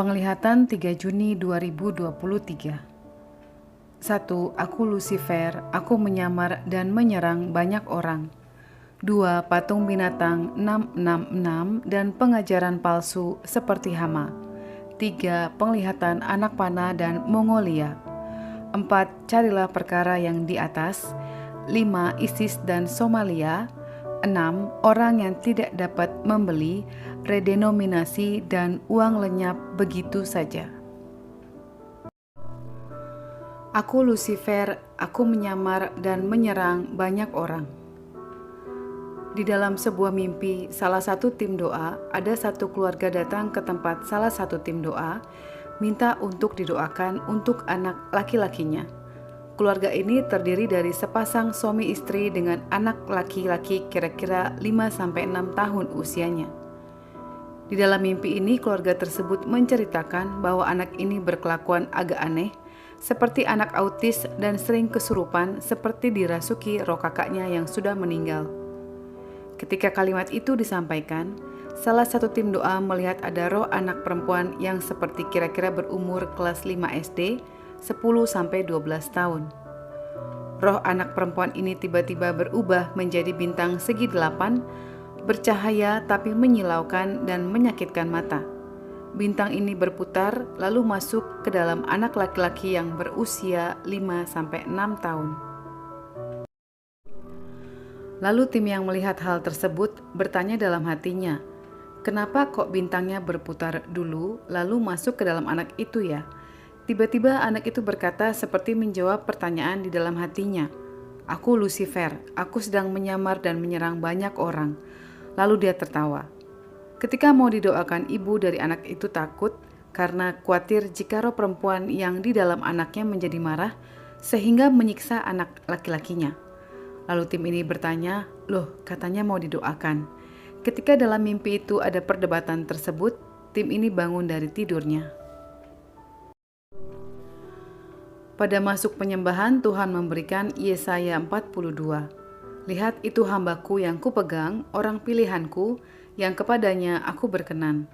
Penglihatan 3 Juni 2023. 1. Aku Lucifer, aku menyamar dan menyerang banyak orang. 2. Patung binatang 666 dan pengajaran palsu seperti hama. 3. Penglihatan anak panah dan Mongolia. 4. Carilah perkara yang di atas. 5. ISIS dan Somalia. 6. Orang yang tidak dapat membeli, redenominasi dan uang lenyap begitu saja. Aku Lucifer, aku menyamar dan menyerang banyak orang. Di dalam sebuah mimpi, salah satu tim doa, ada satu keluarga datang ke tempat salah satu tim doa, minta untuk didoakan untuk anak laki-lakinya. Keluarga ini terdiri dari sepasang suami istri dengan anak laki-laki kira-kira 5-6 tahun usianya. Di dalam mimpi ini, keluarga tersebut menceritakan bahwa anak ini berkelakuan agak aneh, seperti anak autis dan sering kesurupan seperti dirasuki roh kakaknya yang sudah meninggal. Ketika kalimat itu disampaikan, salah satu tim doa melihat ada roh anak perempuan yang seperti kira-kira berumur kelas 5 SD, 10-12 tahun. Roh anak perempuan ini tiba-tiba berubah menjadi bintang segi 8, bercahaya tapi menyilaukan dan menyakitkan mata. Bintang ini berputar lalu masuk ke dalam anak laki-laki yang berusia 5-6 tahun. Lalu tim yang melihat hal tersebut bertanya dalam hatinya, kenapa kok bintangnya berputar dulu lalu masuk ke dalam anak itu ya? Tiba-tiba anak itu berkata seperti menjawab pertanyaan di dalam hatinya, aku Lucifer, aku sedang menyamar dan menyerang banyak orang. Lalu dia tertawa. Ketika mau didoakan, ibu dari anak itu takut karena khawatir jika roh perempuan yang di dalam anaknya menjadi marah sehingga menyiksa anak laki-lakinya. Lalu tim ini bertanya, loh katanya mau didoakan. Ketika dalam mimpi itu ada perdebatan tersebut, tim ini bangun dari tidurnya. Pada masuk penyembahan, Tuhan memberikan Yesaya 42. Lihat itu hambaku yang kupegang, orang pilihanku, yang kepadanya aku berkenan.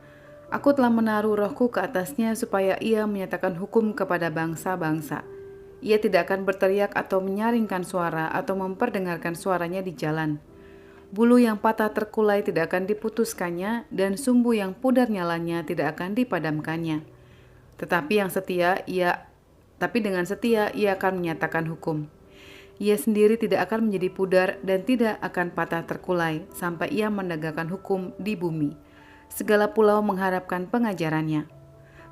Aku telah menaruh rohku ke atasnya supaya ia menyatakan hukum kepada bangsa-bangsa. Ia tidak akan berteriak atau menyaringkan suara atau memperdengarkan suaranya di jalan. Bulu yang patah terkulai tidak akan diputuskannya dan sumbu yang pudar nyalanya tidak akan dipadamkannya. Tapi dengan setia ia akan menyatakan hukum. Ia sendiri tidak akan menjadi pudar dan tidak akan patah terkulai sampai ia menegakkan hukum di bumi. Segala pulau mengharapkan pengajarannya.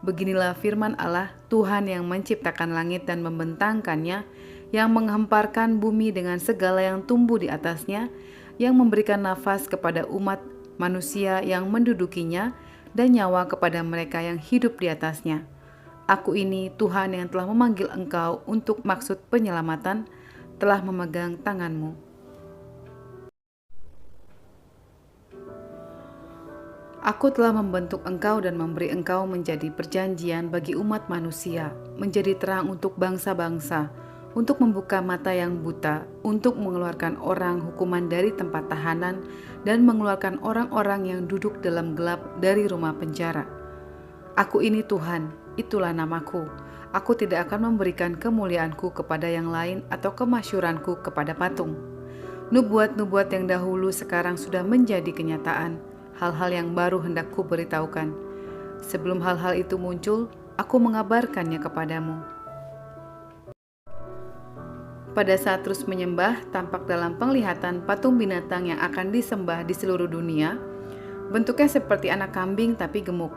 Beginilah firman Allah, Tuhan yang menciptakan langit dan membentangkannya, yang menghemparkan bumi dengan segala yang tumbuh di atasnya, yang memberikan nafas kepada umat manusia yang mendudukinya, dan nyawa kepada mereka yang hidup di atasnya. Aku ini Tuhan yang telah memanggil engkau untuk maksud penyelamatan, telah memegang tanganmu. Aku telah membentuk engkau dan memberi engkau menjadi perjanjian bagi umat manusia, menjadi terang untuk bangsa-bangsa, untuk membuka mata yang buta, untuk mengeluarkan orang hukuman dari tempat tahanan, dan mengeluarkan orang-orang yang duduk dalam gelap dari rumah penjara. Aku ini Tuhan, itulah namaku. Aku tidak akan memberikan kemuliaanku kepada yang lain atau kemasyuranku kepada patung. Nubuat-nubuat yang dahulu sekarang sudah menjadi kenyataan. Hal-hal yang baru hendak ku beritahukan. Sebelum hal-hal itu muncul, aku mengabarkannya kepadamu. Pada saat terus menyembah, tampak dalam penglihatan patung binatang yang akan disembah di seluruh dunia. Bentuknya seperti anak kambing tapi gemuk.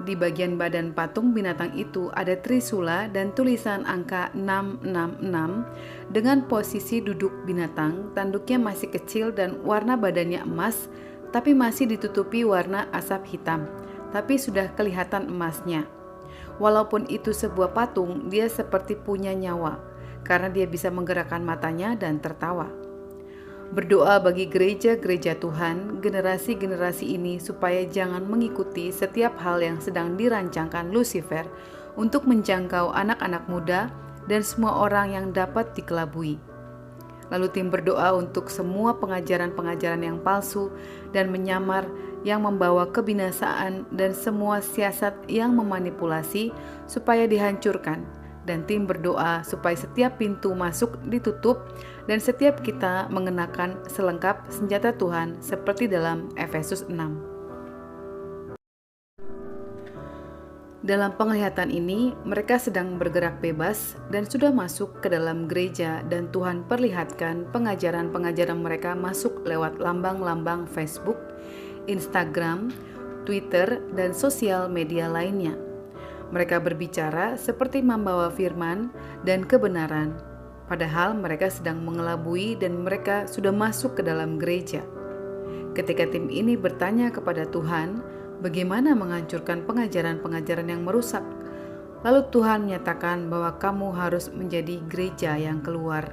Di bagian badan patung binatang itu ada trisula dan tulisan angka 666 dengan posisi duduk binatang, tanduknya masih kecil dan warna badannya emas, tapi masih ditutupi warna asap hitam, tapi sudah kelihatan emasnya. Walaupun itu sebuah patung, dia seperti punya nyawa, karena dia bisa menggerakkan matanya dan tertawa. Berdoa bagi gereja-gereja Tuhan, generasi-generasi ini supaya jangan mengikuti setiap hal yang sedang dirancangkan Lucifer untuk menjangkau anak-anak muda dan semua orang yang dapat dikelabui. Lalu tim berdoa untuk semua pengajaran-pengajaran yang palsu dan menyamar yang membawa kebinasaan dan semua siasat yang memanipulasi supaya dihancurkan, dan tim berdoa supaya setiap pintu masuk ditutup dan setiap kita mengenakan selengkap senjata Tuhan seperti dalam Efesus 6. Dalam penglihatan ini, mereka sedang bergerak bebas dan sudah masuk ke dalam gereja, dan Tuhan perlihatkan pengajaran-pengajaran mereka masuk lewat lambang-lambang Facebook, Instagram, Twitter, dan sosial media lainnya. Mereka berbicara seperti membawa firman dan kebenaran, padahal mereka sedang mengelabui dan mereka sudah masuk ke dalam gereja. Ketika tim ini bertanya kepada Tuhan, bagaimana menghancurkan pengajaran-pengajaran yang merusak? Lalu Tuhan menyatakan bahwa kamu harus menjadi gereja yang keluar.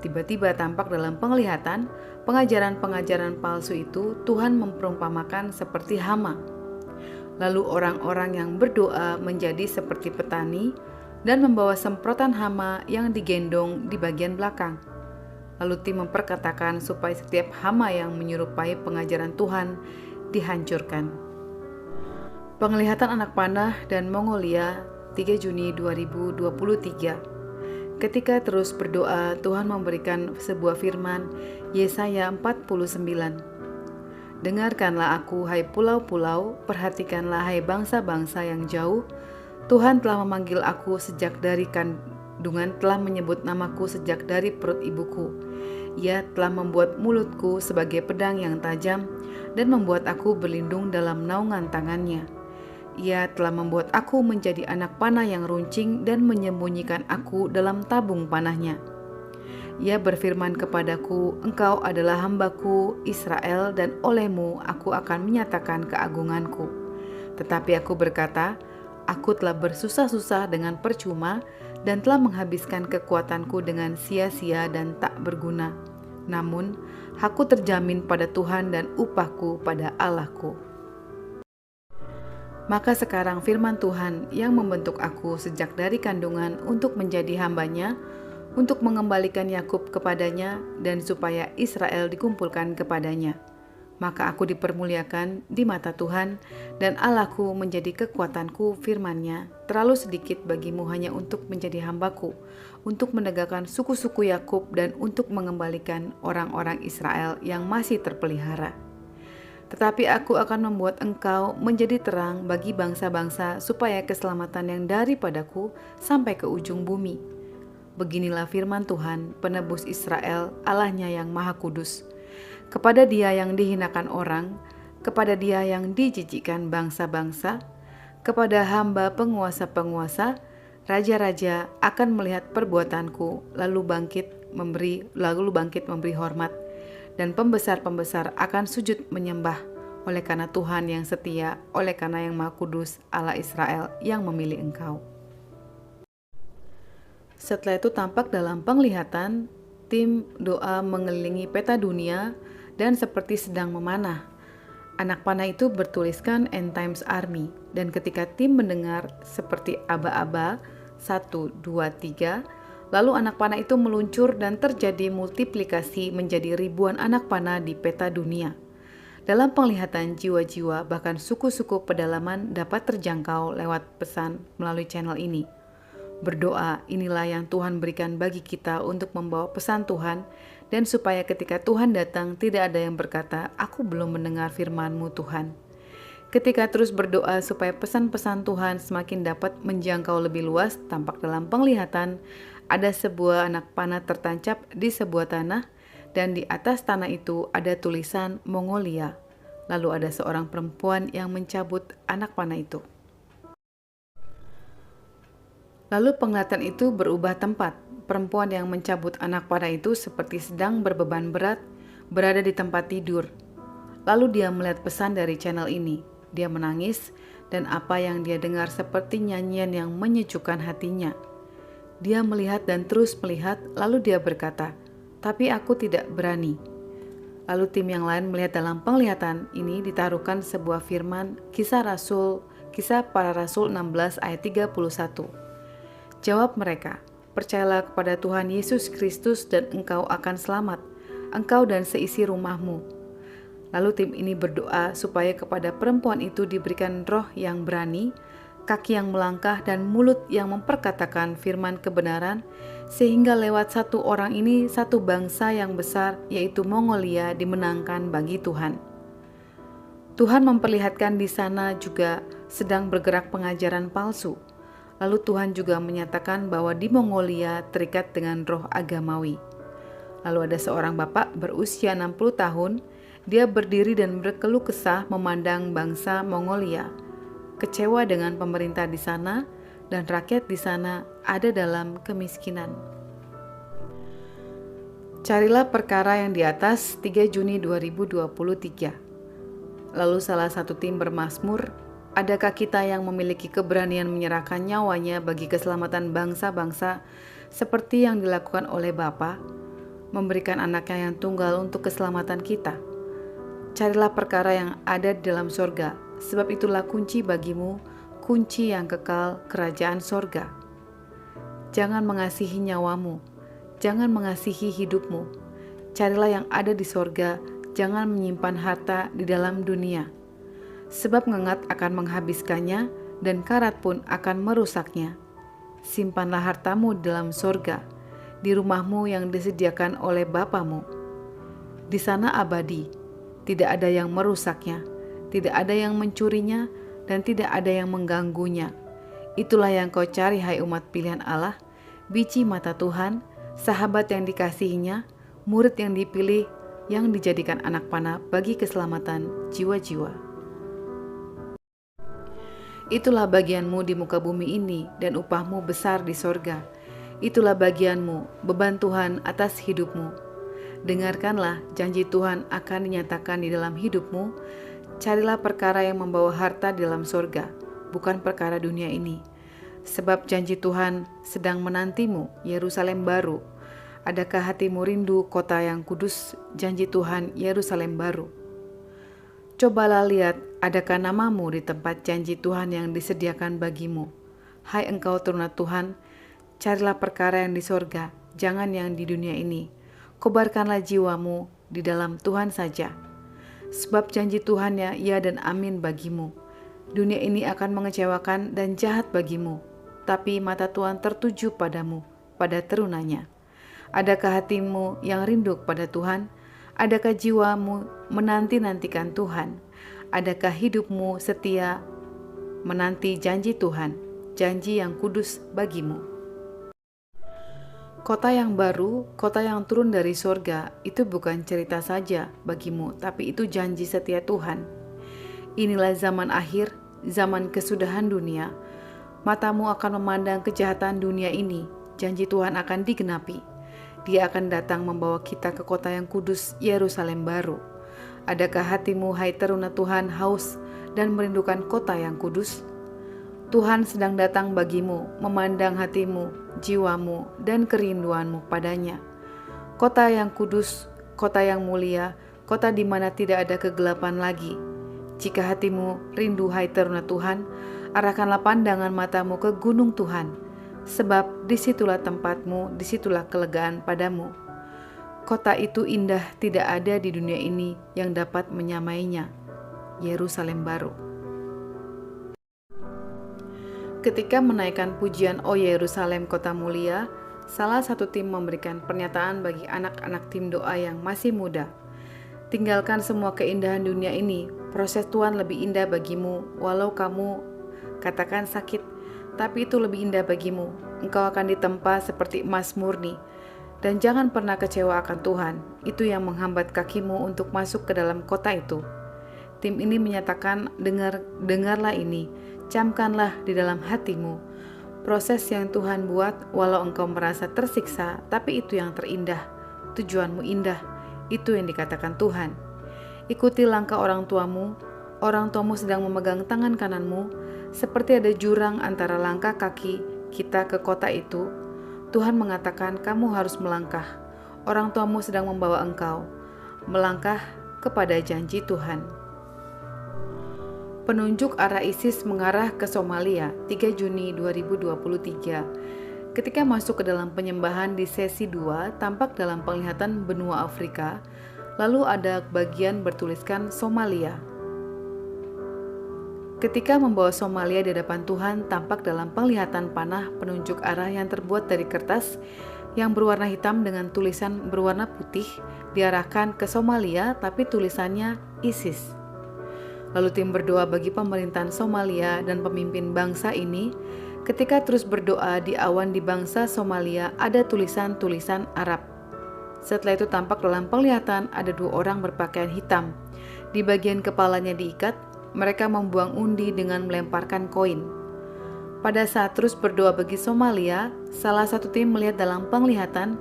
Tiba-tiba tampak dalam penglihatan, pengajaran-pengajaran palsu itu Tuhan memperumpamakan seperti hama. Lalu orang-orang yang berdoa menjadi seperti petani dan membawa semprotan hama yang digendong di bagian belakang. Lalu tim memperkatakan supaya setiap hama yang menyerupai pengajaran Tuhan dihancurkan. Penglihatan anak panah dan Mongolia 3 Juni 2023. Ketika terus berdoa, Tuhan memberikan sebuah firman, Yesaya 49. Dengarkanlah aku, hai pulau-pulau, perhatikanlah, hai bangsa-bangsa yang jauh. Tuhan telah memanggil aku sejak dari kandungan, telah menyebut namaku sejak dari perut ibuku. Ia telah membuat mulutku sebagai pedang yang tajam dan membuat aku berlindung dalam naungan tangannya. Ia telah membuat aku menjadi anak panah yang runcing dan menyembunyikan aku dalam tabung panahnya. Ia berfirman kepadaku, engkau adalah hambaku Israel dan olehmu aku akan menyatakan keagunganku. Tetapi aku berkata, aku telah bersusah-susah dengan percuma dan telah menghabiskan kekuatanku dengan sia-sia dan tak berguna. Namun, aku terjamin pada Tuhan dan upahku pada Allahku. Maka sekarang firman Tuhan yang membentuk aku sejak dari kandungan untuk menjadi hambanya, untuk mengembalikan Yakub kepadanya dan supaya Israel dikumpulkan kepadanya. Maka aku dipermuliakan di mata Tuhan dan Allahku menjadi kekuatanku. Firman-Nya terlalu sedikit bagimu hanya untuk menjadi hambaku, untuk menegakkan suku-suku Yakub dan untuk mengembalikan orang-orang Israel yang masih terpelihara. Tetapi aku akan membuat engkau menjadi terang bagi bangsa-bangsa supaya keselamatan yang daripadaku sampai ke ujung bumi. Beginilah firman Tuhan, penebus Israel, Allahnya yang Maha Kudus. Kepada Dia yang dihinakan orang, kepada Dia yang dijijikkan bangsa-bangsa, kepada hamba penguasa-penguasa, raja-raja akan melihat perbuatanku, lalu bangkit memberi hormat, dan pembesar-pembesar akan sujud menyembah, oleh karena Tuhan yang setia, oleh karena yang Maha Kudus, Allah Israel yang memilih engkau. Setelah itu tampak dalam penglihatan, tim doa mengelilingi peta dunia dan seperti sedang memanah. Anak panah itu bertuliskan End Times Army, dan ketika tim mendengar seperti aba-aba 1, 2, 3, lalu anak panah itu meluncur dan terjadi multiplikasi menjadi ribuan anak panah di peta dunia. Dalam penglihatan jiwa-jiwa bahkan suku-suku pedalaman dapat terjangkau lewat pesan melalui channel ini. Berdoa, inilah yang Tuhan berikan bagi kita untuk membawa pesan Tuhan, dan supaya ketika Tuhan datang tidak ada yang berkata, aku belum mendengar firman-Mu Tuhan. Ketika terus berdoa supaya pesan-pesan Tuhan semakin dapat menjangkau lebih luas, tampak dalam penglihatan ada sebuah anak panah tertancap di sebuah tanah, dan di atas tanah itu ada tulisan Mongolia. Lalu ada seorang perempuan yang mencabut anak panah itu. Lalu penglihatan itu berubah tempat. Perempuan yang mencabut anak panah itu seperti sedang berbeban berat, berada di tempat tidur. Lalu dia melihat pesan dari channel ini. Dia menangis, dan apa yang dia dengar seperti nyanyian yang menyejukkan hatinya. Dia melihat dan terus melihat, lalu dia berkata, tapi aku tidak berani. Lalu tim yang lain melihat dalam penglihatan ini ditaruhkan sebuah firman, Kisah Para Rasul 16 ayat 31. Jawab mereka, percayalah kepada Tuhan Yesus Kristus dan engkau akan selamat, engkau dan seisi rumahmu. Lalu tim ini berdoa supaya kepada perempuan itu diberikan roh yang berani, kaki yang melangkah, dan mulut yang memperkatakan firman kebenaran, sehingga lewat satu orang ini satu bangsa yang besar, yaitu Mongolia, dimenangkan bagi Tuhan. Tuhan memperlihatkan di sana juga sedang bergerak pengajaran palsu. Lalu Tuhan juga menyatakan bahwa di Mongolia terikat dengan roh agamawi. Lalu ada seorang bapak berusia 60 tahun, dia berdiri dan berkeluh kesah memandang bangsa Mongolia, kecewa dengan pemerintah di sana dan rakyat di sana ada dalam kemiskinan. Carilah perkara yang di atas 3 Juni 2023. Lalu salah satu tim bermazmur, adakah kita yang memiliki keberanian menyerahkan nyawanya bagi keselamatan bangsa-bangsa seperti yang dilakukan oleh Bapa, memberikan anaknya yang tunggal untuk keselamatan kita? Carilah perkara yang ada di dalam sorga, sebab itulah kunci bagimu, kunci yang kekal kerajaan sorga. Jangan mengasihi nyawamu, jangan mengasihi hidupmu. Carilah yang ada di sorga, jangan menyimpan harta di dalam dunia. Sebab ngengat akan menghabiskannya dan karat pun akan merusaknya. Simpanlah hartamu di dalam sorga, di rumahmu yang disediakan oleh Bapamu. Di sana abadi, tidak ada yang merusaknya, tidak ada yang mencurinya, dan tidak ada yang mengganggunya. Itulah yang kau cari, hai umat pilihan Allah, biji mata Tuhan, sahabat yang dikasihinya, murid yang dipilih, yang dijadikan anak panah bagi keselamatan jiwa-jiwa. Itulah bagianmu di muka bumi ini, dan upahmu besar di sorga. Itulah bagianmu, beban Tuhan atas hidupmu. Dengarkanlah, janji Tuhan akan dinyatakan di dalam hidupmu. Carilah perkara yang membawa harta di dalam sorga, bukan perkara dunia ini. Sebab janji Tuhan sedang menantimu, Yerusalem baru. Adakah hatimu rindu kota yang kudus, janji Tuhan Yerusalem baru? Cobalah lihat, adakah namamu di tempat janji Tuhan yang disediakan bagimu? Hai engkau teruna Tuhan, carilah perkara yang di sorga, jangan yang di dunia ini. Kobarkanlah jiwamu di dalam Tuhan saja. Sebab janji Tuhan ya dan amin bagimu. Dunia ini akan mengecewakan dan jahat bagimu, tapi mata Tuhan tertuju padamu, pada terunanya. Adakah hatimu yang rindu kepada Tuhan? Adakah jiwamu menanti-nantikan Tuhan? Adakah hidupmu setia menanti janji Tuhan, janji yang kudus bagimu? Kota yang baru, kota yang turun dari sorga, itu bukan cerita saja bagimu, tapi itu janji setia Tuhan. Inilah zaman akhir, zaman kesudahan dunia. Matamu akan memandang kejahatan dunia ini, janji Tuhan akan digenapi. Dia akan datang membawa kita ke kota yang kudus, Yerusalem baru. Adakah hatimu, hai teruna Tuhan, haus dan merindukan kota yang kudus? Tuhan sedang datang bagimu, memandang hatimu, jiwamu, dan kerinduanmu padanya. Kota yang kudus, kota yang mulia, kota di mana tidak ada kegelapan lagi. Jika hatimu rindu, hai teruna Tuhan, arahkanlah pandangan matamu ke gunung Tuhan, sebab disitulah tempatmu, disitulah kelegaan padamu. Kota itu indah, tidak ada di dunia ini yang dapat menyamainya, Yerusalem baru. Ketika menaikkan pujian O Yerusalem kota mulia, salah satu tim memberikan pernyataan bagi anak-anak tim doa yang masih muda. Tinggalkan semua keindahan dunia ini, proses Tuhan lebih indah bagimu, walau kamu katakan sakit, tapi itu lebih indah bagimu. Engkau akan ditempa seperti emas murni. Dan jangan pernah kecewa akan Tuhan, itu yang menghambat kakimu untuk masuk ke dalam kota itu. Tim ini menyatakan, dengarlah ini, camkanlah di dalam hatimu. Proses yang Tuhan buat, walau engkau merasa tersiksa, tapi itu yang terindah. Tujuanmu indah, itu yang dikatakan Tuhan. Ikuti langkah orang tuamu sedang memegang tangan kananmu, seperti ada jurang antara langkah kaki kita ke kota itu. Tuhan mengatakan kamu harus melangkah. Orang tuamu sedang membawa engkau melangkah kepada janji Tuhan. Penunjuk arah ISIS mengarah ke Somalia 3 Juni 2023. Ketika masuk ke dalam penyembahan di sesi 2, tampak dalam penglihatan benua Afrika, Lalu ada bagian bertuliskan Somalia. Ketika membawa Somalia di hadapan Tuhan, tampak dalam penglihatan panah penunjuk arah yang terbuat dari kertas yang berwarna hitam dengan tulisan berwarna putih diarahkan ke Somalia, tapi tulisannya ISIS. Lalu tim berdoa bagi pemerintahan Somalia dan pemimpin bangsa ini. Ketika terus berdoa, di awan di bangsa Somalia ada tulisan-tulisan Arab. Setelah itu tampak dalam penglihatan ada 2 orang berpakaian hitam. Di bagian kepalanya diikat, mereka membuang undi dengan melemparkan koin. Pada saat terus berdoa bagi Somalia, salah satu tim melihat dalam penglihatan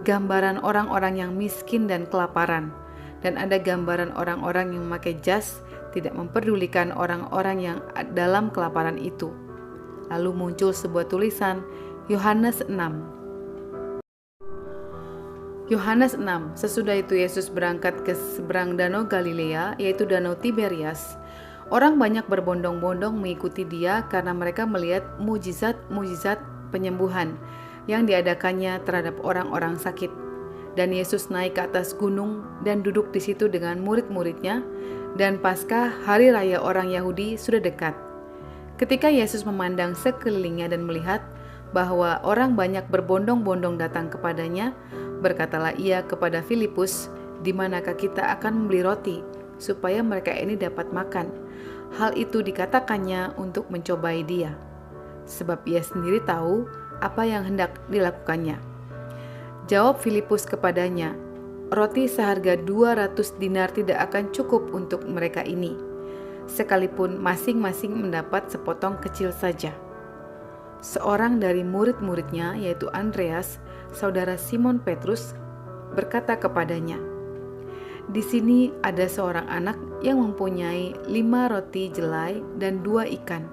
gambaran orang-orang yang miskin dan kelaparan. Dan ada gambaran orang-orang yang memakai jas, tidak memperdulikan orang-orang yang dalam kelaparan itu. Lalu muncul sebuah tulisan, Yohanes 6. Yohanes 6, sesudah itu Yesus berangkat ke seberang danau Galilea, yaitu danau Tiberias. Orang banyak berbondong-bondong mengikuti dia karena mereka melihat mujizat-mujizat penyembuhan yang diadakannya terhadap orang-orang sakit. Dan Yesus naik ke atas gunung dan duduk di situ dengan murid-muridnya, dan Paskah, hari raya orang Yahudi, sudah dekat. Ketika Yesus memandang sekelilingnya dan melihat bahwa orang banyak berbondong-bondong datang kepadanya, berkatalah ia kepada Filipus, "Di manakah kita akan membeli roti supaya mereka ini dapat makan?" Hal itu dikatakannya untuk mencobai dia, sebab ia sendiri tahu apa yang hendak dilakukannya. Jawab Filipus kepadanya, "Roti seharga 200 dinar tidak akan cukup untuk mereka ini, sekalipun masing-masing mendapat sepotong kecil saja." Seorang dari murid-muridnya, yaitu Andreas, saudara Simon Petrus, berkata kepadanya, "Di sini ada seorang anak yang mempunyai 5 roti jelai dan 2 ikan.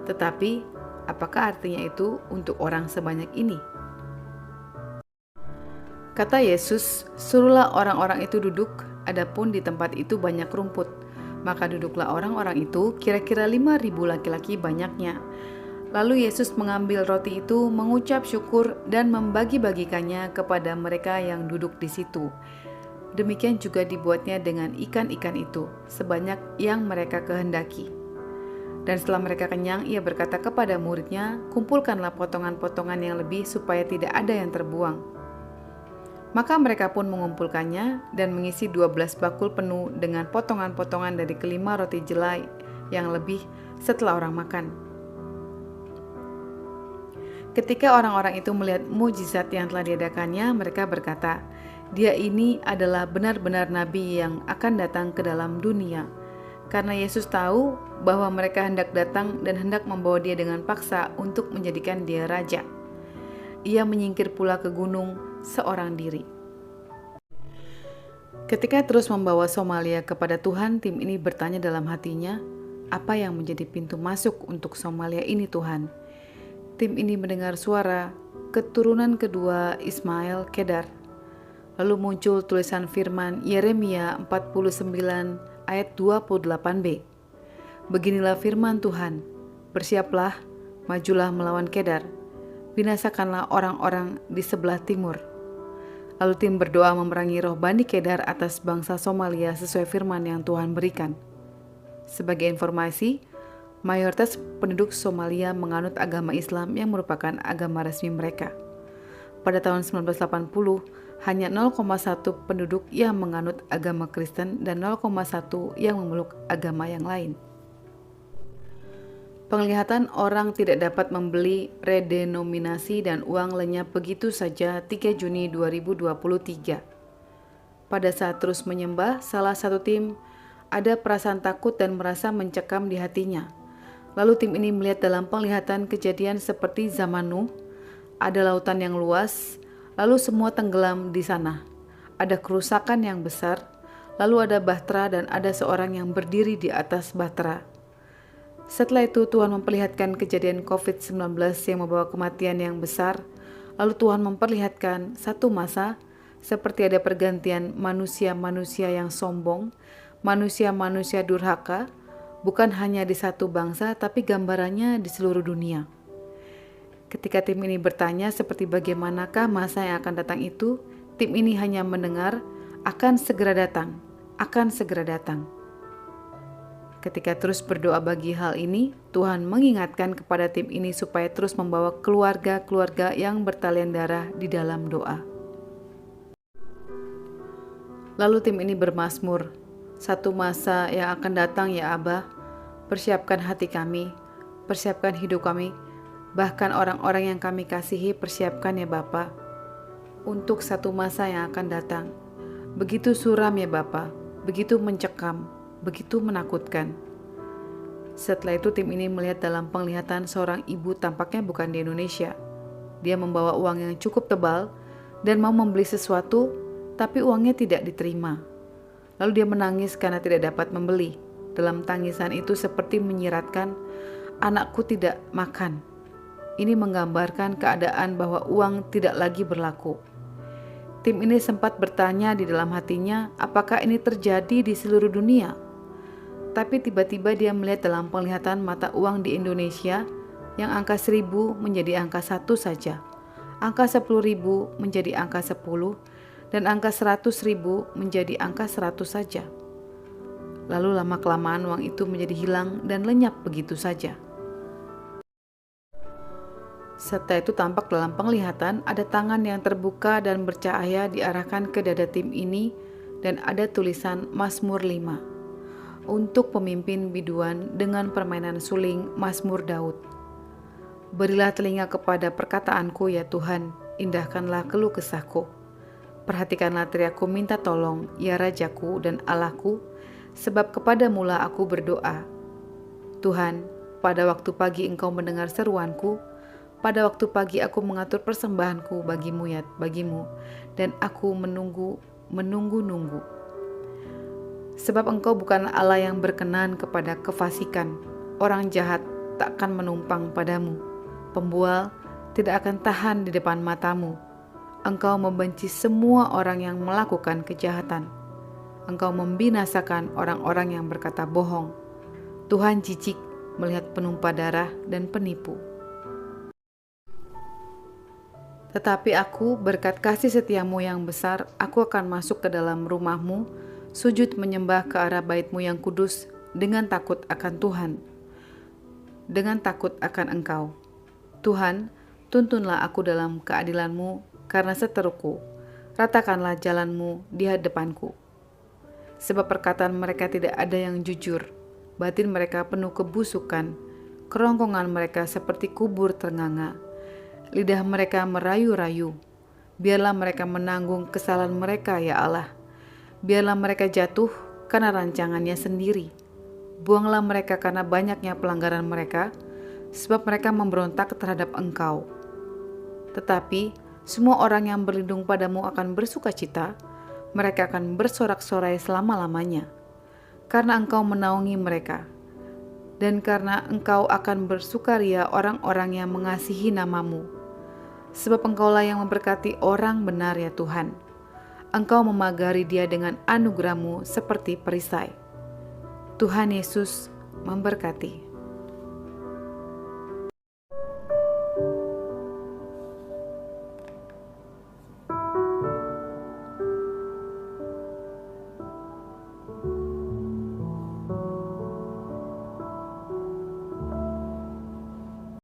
Tetapi, apakah artinya itu untuk orang sebanyak ini?" Kata Yesus, "Suruhlah orang-orang itu duduk, adapun di tempat itu banyak rumput." Maka duduklah orang-orang itu, kira-kira 5.000 laki-laki banyaknya. Lalu Yesus mengambil roti itu, mengucap syukur dan membagi-bagikannya kepada mereka yang duduk di situ. Demikian juga dibuatnya dengan ikan-ikan itu, sebanyak yang mereka kehendaki. Dan setelah mereka kenyang, ia berkata kepada muridnya, "Kumpulkanlah potongan-potongan yang lebih supaya tidak ada yang terbuang." Maka mereka pun mengumpulkannya dan mengisi 12 bakul penuh dengan potongan-potongan dari kelima roti jelai yang lebih setelah orang makan. Ketika orang-orang itu melihat mujizat yang telah diadakannya, mereka berkata, "Dia ini adalah benar-benar nabi yang akan datang ke dalam dunia." Karena Yesus tahu bahwa mereka hendak datang dan hendak membawa dia dengan paksa untuk menjadikan dia raja. Ia menyingkir pula ke gunung seorang diri. Ketika terus membawa Somalia kepada Tuhan, tim ini bertanya dalam hatinya, "Apa yang menjadi pintu masuk untuk Somalia ini, Tuhan?" Tim ini mendengar suara keturunan kedua Ismail Kedar. Lalu muncul tulisan firman Yeremia 49 ayat 28b. "Beginilah firman Tuhan, bersiaplah, majulah melawan Kedar, binasakanlah orang-orang di sebelah timur." Lalu tim berdoa memerangi roh Bani Kedar atas bangsa Somalia sesuai firman yang Tuhan berikan. Sebagai informasi, mayoritas penduduk Somalia menganut agama Islam yang merupakan agama resmi mereka. Pada tahun 1980, hanya 0,1 penduduk yang menganut agama Kristen dan 0,1 yang memeluk agama yang lain. Penglihatan orang tidak dapat membeli redenominasi dan uang lenyap begitu saja 3 Juni 2023. Pada saat terus menyembah, salah satu tim ada perasaan takut dan merasa mencekam di hatinya. Lalu tim ini melihat dalam penglihatan kejadian seperti zaman Nuh, ada lautan yang luas, lalu semua tenggelam di sana. Ada kerusakan yang besar, lalu ada bahtera dan ada seorang yang berdiri di atas bahtera. Setelah itu Tuhan memperlihatkan kejadian COVID-19 yang membawa kematian yang besar, lalu Tuhan memperlihatkan satu masa seperti ada pergantian manusia-manusia yang sombong, manusia-manusia durhaka, bukan hanya di satu bangsa, tapi gambarannya di seluruh dunia. Ketika tim ini bertanya seperti bagaimanakah masa yang akan datang itu, tim ini hanya mendengar akan segera datang, akan segera datang. Ketika terus berdoa bagi hal ini, Tuhan mengingatkan kepada tim ini supaya terus membawa keluarga-keluarga yang bertalian darah di dalam doa. Lalu tim ini bermazmur, "Satu masa yang akan datang ya Abah, persiapkan hati kami, persiapkan hidup kami, bahkan orang-orang yang kami kasihi persiapkan ya Bapa, untuk satu masa yang akan datang. Begitu suram ya Bapa, begitu mencekam, begitu menakutkan." Setelah itu tim ini melihat dalam penglihatan seorang ibu, tampaknya bukan di Indonesia. Dia membawa uang yang cukup tebal dan mau membeli sesuatu, tapi uangnya tidak diterima. Lalu dia menangis karena tidak dapat membeli. Dalam tangisan itu seperti menyiratkan, "Anakku tidak makan." Ini menggambarkan keadaan bahwa uang tidak lagi berlaku. Tim ini sempat bertanya di dalam hatinya, apakah ini terjadi di seluruh dunia? Tapi tiba-tiba dia melihat dalam penglihatan mata uang di Indonesia yang angka 1.000 menjadi angka 1 saja, angka 10.000 menjadi angka 10, dan angka 100.000 menjadi angka 100 saja. Lalu lama-kelamaan uang itu menjadi hilang dan lenyap begitu saja. Setelah itu tampak dalam penglihatan ada tangan yang terbuka dan bercahaya diarahkan ke dada tim ini dan ada tulisan Mazmur 5. Untuk pemimpin biduan dengan permainan suling Mazmur Daud. "Berilah telinga kepada perkataanku ya Tuhan, indahkanlah keluh kesahku. Perhatikanlah teriakku minta tolong, ya Rajaku dan Allahku, sebab kepadamulah aku berdoa. Tuhan, pada waktu pagi Engkau mendengar seruanku, pada waktu pagi aku mengatur persembahanku bagimu, dan aku menunggu. Sebab Engkau bukan Allah yang berkenan kepada kefasikan. Orang jahat takkan menumpang padamu. Pembual tidak akan tahan di depan matamu. Engkau membenci semua orang yang melakukan kejahatan. Engkau membinasakan orang-orang yang berkata bohong. Tuhan jijik melihat penumpah darah dan penipu. Tetapi aku, berkat kasih setiamu yang besar, aku akan masuk ke dalam rumahmu, sujud menyembah ke arah bait-Mu yang kudus dengan takut akan Tuhan, dengan takut akan Engkau. Tuhan, tuntunlah aku dalam keadilan-Mu karena seteruku, ratakanlah jalan-Mu di hadapanku. Sebab perkataan mereka tidak ada yang jujur, batin mereka penuh kebusukan, kerongkongan mereka seperti kubur ternganga, lidah mereka merayu-rayu. Biarlah mereka menanggung kesalahan mereka ya Allah. Biarlah mereka jatuh karena rancangannya sendiri. Buanglah mereka karena banyaknya pelanggaran mereka, sebab mereka memberontak terhadap Engkau. Tetapi semua orang yang berlindung padamu akan bersukacita, mereka akan bersorak-sorai selama-lamanya. Karena Engkau menaungi mereka, dan karena Engkau akan bersukaria orang-orang yang mengasihi nama-Mu. Sebab Engkaulah yang memberkati orang benar ya Tuhan. Engkau memagari dia dengan anugerah-Mu seperti perisai. Tuhan Yesus memberkati.